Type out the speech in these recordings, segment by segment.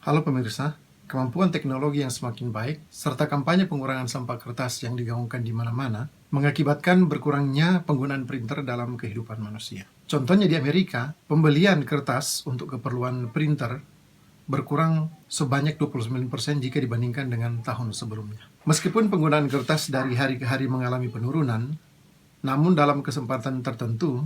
Halo pemirsa, kemampuan teknologi yang semakin baik, serta kampanye pengurangan sampah kertas yang digaungkan di mana-mana, mengakibatkan berkurangnya penggunaan printer dalam kehidupan manusia. Contohnya di Amerika, pembelian kertas untuk keperluan printer berkurang sebanyak 29% jika dibandingkan dengan tahun sebelumnya. Meskipun penggunaan kertas dari hari ke hari mengalami penurunan, namun dalam kesempatan tertentu,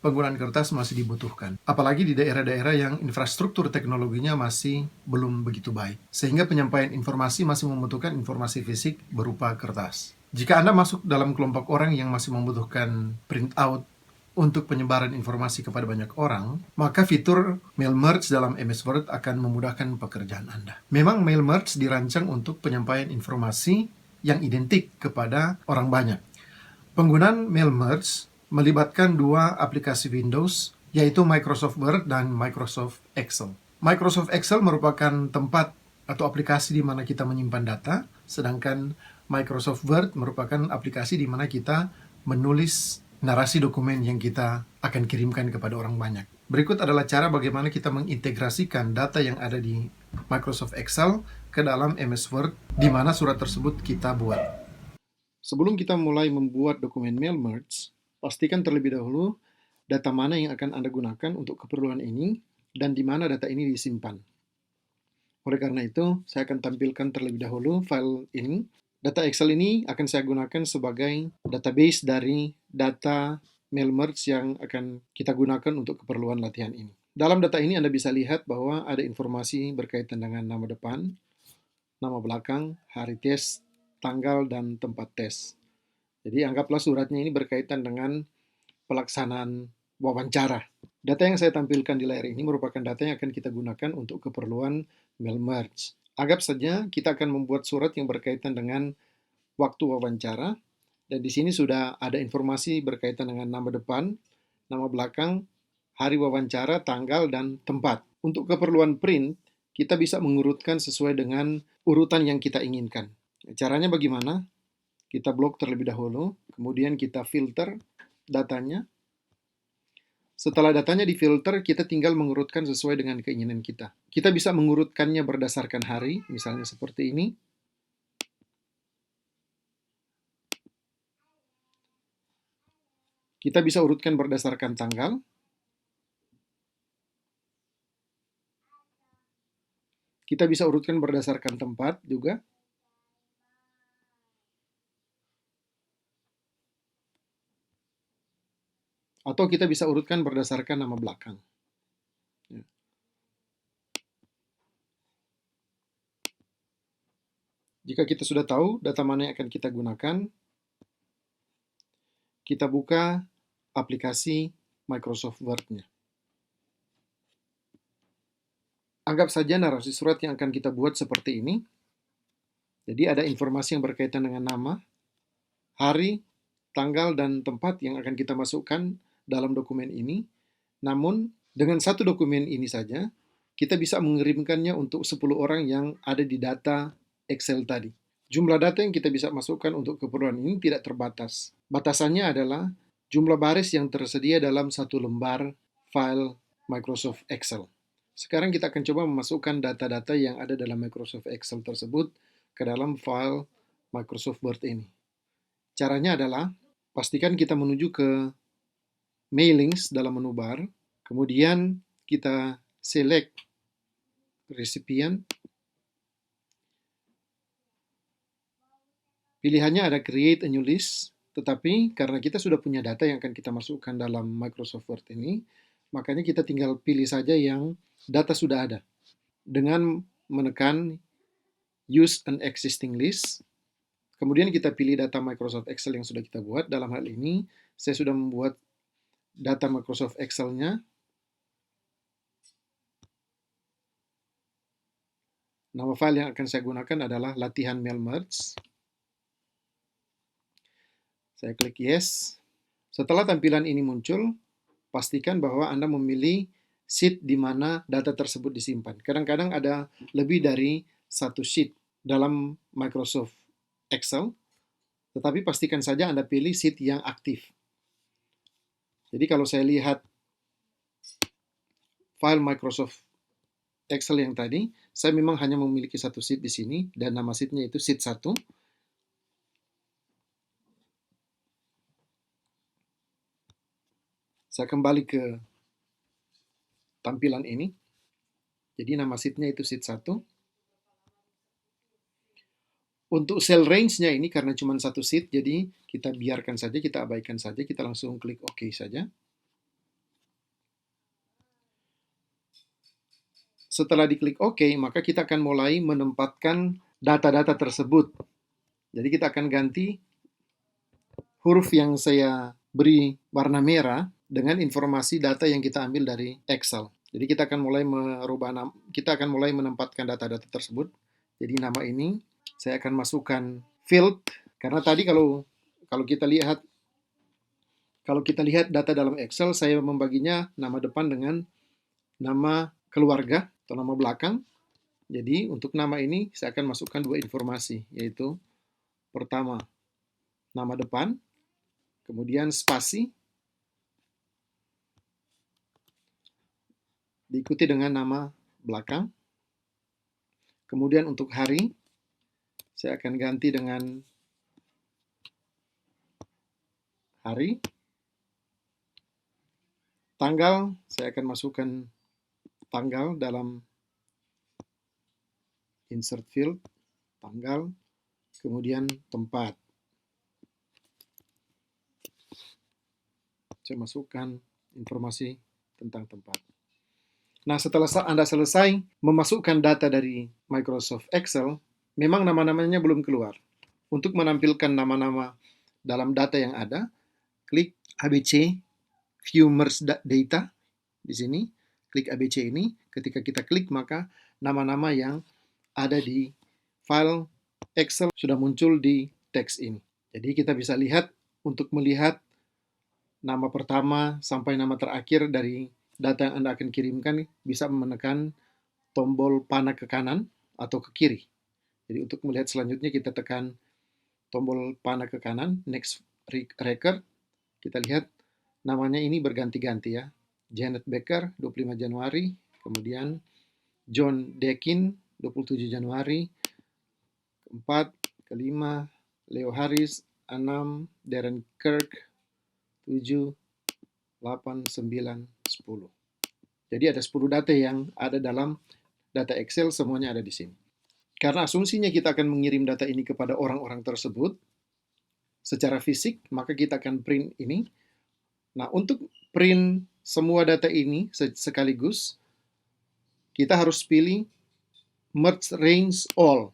penggunaan kertas masih dibutuhkan. Apalagi di daerah-daerah yang infrastruktur teknologinya masih belum begitu baik. Sehingga penyampaian informasi masih membutuhkan informasi fisik berupa kertas. Jika Anda masuk dalam kelompok orang yang masih membutuhkan printout untuk penyebaran informasi kepada banyak orang, maka fitur mail merge dalam MS Word akan memudahkan pekerjaan Anda. Memang mail merge dirancang untuk penyampaian informasi yang identik kepada orang banyak. Penggunaan mail merge melibatkan dua aplikasi Windows, yaitu Microsoft Word dan Microsoft Excel. Microsoft Excel merupakan tempat atau aplikasi di mana kita menyimpan data, sedangkan Microsoft Word merupakan aplikasi di mana kita menulis narasi dokumen yang kita akan kirimkan kepada orang banyak. Berikut adalah cara bagaimana kita mengintegrasikan data yang ada di Microsoft Excel ke dalam MS Word, di mana surat tersebut kita buat. Sebelum kita mulai membuat dokumen mail merge, pastikan terlebih dahulu data mana yang akan Anda gunakan untuk keperluan ini dan di mana data ini disimpan. Oleh karena itu, saya akan tampilkan terlebih dahulu file ini. Data Excel ini akan saya gunakan sebagai database dari data mail merge yang akan kita gunakan untuk keperluan latihan ini. Dalam data ini Anda bisa lihat bahwa ada informasi berkaitan dengan nama depan, nama belakang, hari tes, tanggal, dan tempat tes. Jadi anggaplah suratnya ini berkaitan dengan pelaksanaan wawancara. Data yang saya tampilkan di layar ini merupakan data yang akan kita gunakan untuk keperluan mail merge. Anggap saja kita akan membuat surat yang berkaitan dengan waktu wawancara, dan di sini sudah ada informasi berkaitan dengan nama depan, nama belakang, hari wawancara, tanggal, dan tempat. Untuk keperluan print, kita bisa mengurutkan sesuai dengan urutan yang kita inginkan. Caranya bagaimana? Kita blok terlebih dahulu, kemudian kita filter datanya. Setelah datanya difilter, kita tinggal mengurutkan sesuai dengan keinginan kita. Kita bisa mengurutkannya berdasarkan hari, misalnya seperti ini. Kita bisa urutkan berdasarkan tanggal. Kita bisa urutkan berdasarkan tempat juga. Atau kita bisa urutkan berdasarkan nama belakang. Ya. Jika kita sudah tahu data mana yang akan kita gunakan, kita buka aplikasi Microsoft Word-nya. Anggap saja narasi surat yang akan kita buat seperti ini. Jadi ada informasi yang berkaitan dengan nama, hari, tanggal, dan tempat yang akan kita masukkan dalam dokumen ini. Namun, dengan satu dokumen ini saja, kita bisa mengirimkannya untuk 10 orang yang ada di data Excel tadi. Jumlah data yang kita bisa masukkan untuk keperluan ini tidak terbatas. Batasannya adalah jumlah baris yang tersedia dalam satu lembar file Microsoft Excel. Sekarang kita akan coba memasukkan data-data yang ada dalam Microsoft Excel tersebut ke dalam file Microsoft Word ini. Caranya adalah, pastikan kita menuju ke Mailings dalam menu bar, kemudian kita select recipient. Pilihannya ada Create a New List, tetapi karena kita sudah punya data yang akan kita masukkan dalam Microsoft Word ini, makanya kita tinggal pilih saja yang data sudah ada. Dengan menekan Use an Existing List, kemudian kita pilih data Microsoft Excel yang sudah kita buat. Dalam hal ini, saya sudah membuat data Microsoft Excel-nya. Nama file yang akan saya gunakan adalah latihan mail merge. Saya klik Yes. Setelah tampilan ini muncul, pastikan bahwa Anda memilih sheet di mana data tersebut disimpan. Kadang-kadang ada lebih dari satu sheet dalam Microsoft Excel, tetapi pastikan saja Anda pilih sheet yang aktif. Jadi kalau saya lihat file Microsoft Excel yang tadi, saya memang hanya memiliki satu sheet di sini, dan nama sheetnya itu sheet 1. Saya kembali ke tampilan ini. Jadi nama sheetnya itu sheet 1. Untuk cell range-nya ini karena cuma satu sheet, jadi kita biarkan saja, kita abaikan saja, kita langsung klik OK saja. Setelah diklik OK, maka kita akan mulai menempatkan data-data tersebut. Jadi kita akan ganti huruf yang saya beri warna merah dengan informasi data yang kita ambil dari Excel. Jadi kita akan mulai menempatkan data-data tersebut. Jadi nama ini saya akan masukkan field, karena tadi kalau kita lihat data dalam Excel, saya membaginya nama depan dengan nama keluarga atau nama belakang. Jadi untuk nama ini saya akan masukkan dua informasi, yaitu pertama nama depan, kemudian spasi, diikuti dengan nama belakang. Kemudian untuk hari, saya akan ganti dengan hari. Tanggal, saya akan masukkan tanggal dalam insert field, tanggal, kemudian tempat. Saya masukkan informasi tentang tempat. Nah, setelah Anda selesai memasukkan data dari Microsoft Excel, memang nama-namanya belum keluar. Untuk menampilkan nama-nama dalam data yang ada, klik ABC View Merge Data di sini. Klik ABC ini. Ketika kita klik, maka nama-nama yang ada di file Excel sudah muncul di teks ini. Jadi kita bisa lihat, untuk melihat nama pertama sampai nama terakhir dari data yang Anda akan kirimkan, bisa menekan tombol panah ke kanan atau ke kiri. Jadi untuk melihat selanjutnya kita tekan tombol panah ke kanan, next record. Kita lihat namanya ini berganti-ganti ya. Janet Becker 25 Januari, kemudian John Deakin 27 Januari, keempat, kelima, Leo Harris 6, Darren Kirk 7, 8, 9, 10. Jadi ada 10 data yang ada dalam data Excel, semuanya ada di sini. Karena asumsinya kita akan mengirim data ini kepada orang-orang tersebut secara fisik, maka kita akan print ini. Nah, untuk print semua data ini sekaligus, kita harus pilih Merge Range All.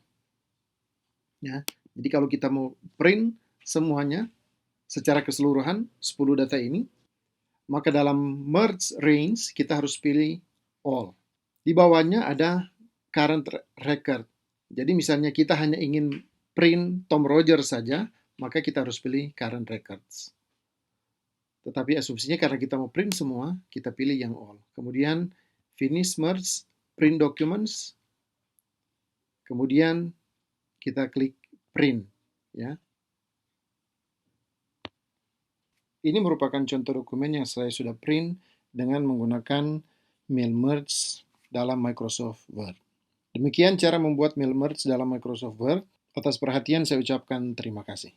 Ya, jadi kalau kita mau print semuanya secara keseluruhan, 10 data ini, maka dalam Merge Range kita harus pilih All. Di bawahnya ada Current Record. Jadi misalnya kita hanya ingin print Tom Rogers saja, maka kita harus pilih Current Records. Tetapi asumsinya karena kita mau print semua, kita pilih yang all. Kemudian Finish Merge, Print Documents. Kemudian kita klik Print. Ya. Ini merupakan contoh dokumen yang saya sudah print dengan menggunakan mail merge dalam Microsoft Word. Demikian cara membuat mail merge dalam Microsoft Word. Atas perhatian saya ucapkan terima kasih.